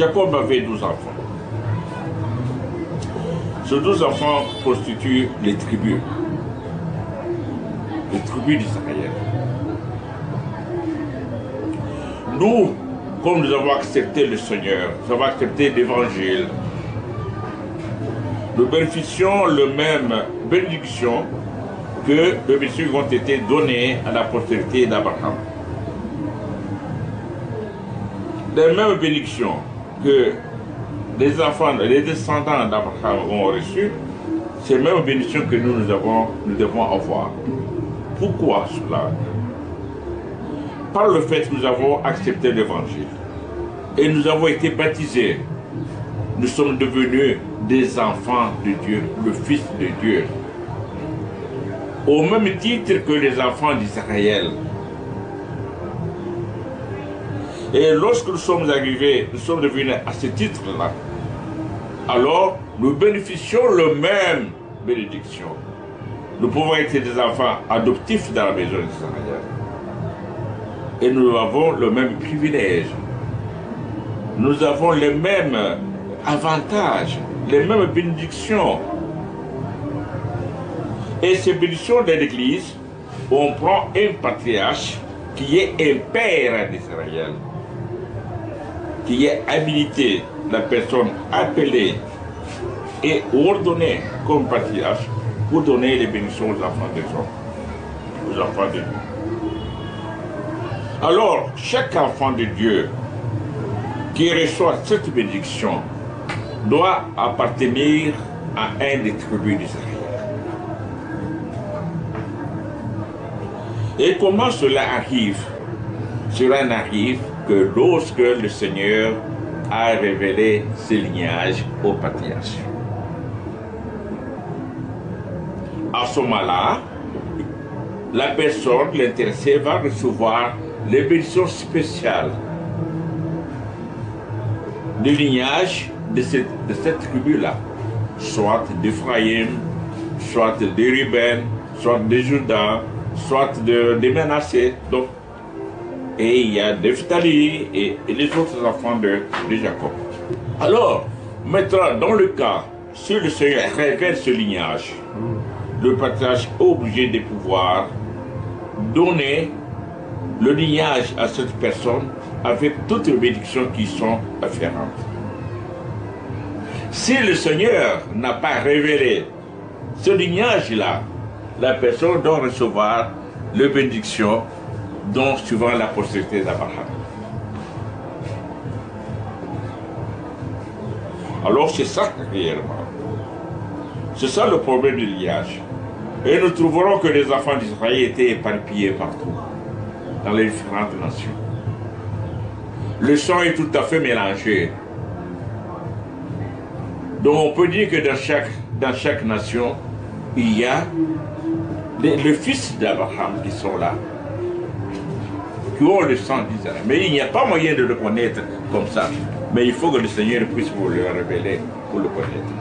Jacob avait 12 enfants. Ces 12 enfants constituent les tribus d'Israël. Nous, comme nous avons accepté le Seigneur, nous avons accepté l'Évangile, nous bénéficions la même bénédiction que les bénédictions qui ont été données à la postérité d'Abraham. Les mêmes bénédictions que les enfants, les descendants d'Abraham ont reçues, c'est les mêmes bénédictions que nous devons avoir. Pourquoi cela? Par le fait que nous avons accepté l'Évangile et nous avons été baptisés, nous sommes devenus des enfants de Dieu, le Fils de Dieu. Au même titre que les enfants d'Israël. Et lorsque nous sommes arrivés, nous sommes devenus à ce titre-là, alors nous bénéficions la même bénédiction. Nous pouvons être des enfants adoptifs dans la maison d'Israël. Et nous avons le même privilège. Nous avons les mêmes avantages, les mêmes bénédictions. Et ces bénédictions de l'Église, on prend un patriarche qui est un père d'Israël, qui est habilité, la personne appelée et ordonnée comme patriarche pour donner les bénédictions aux enfants des hommes, aux enfants de Dieu. Alors, chaque enfant de Dieu qui reçoit cette bénédiction doit appartenir à un des tribus d'Israël. Et comment cela arrive? Cela n'arrive que lorsque le Seigneur a révélé ses lignages au patriarche. À ce moment-là, la personne, l'intéressée, va recevoir les bénédictions spéciales du lignage de cette tribu-là, soit d'Éphraïm, soit de Ruben, soit de Juda, soit de Manassé. Donc, et il y a Nephtali et les autres enfants de Jacob. Alors, maintenant, dans le cas, si le Seigneur révèle ce lignage, le patriarche est obligé de pouvoir donner le lignage à cette personne avec toutes les bénédictions qui sont afférentes. Si le Seigneur n'a pas révélé ce lignage-là, la personne doit recevoir les bénédictions dont suivant la postérité d'Abraham. Alors c'est ça réellement. C'est ça le problème du lignage. Et nous trouverons que les enfants d'Israël étaient éparpillés partout, dans les différentes nations. Le sang est tout à fait mélangé. Donc on peut dire que dans chaque nation, il y a les fils d'Abraham qui sont là, qui ont le sang d'Israël. Mais il n'y a pas moyen de le connaître comme ça. Mais il faut que le Seigneur puisse vous le révéler pour le connaître.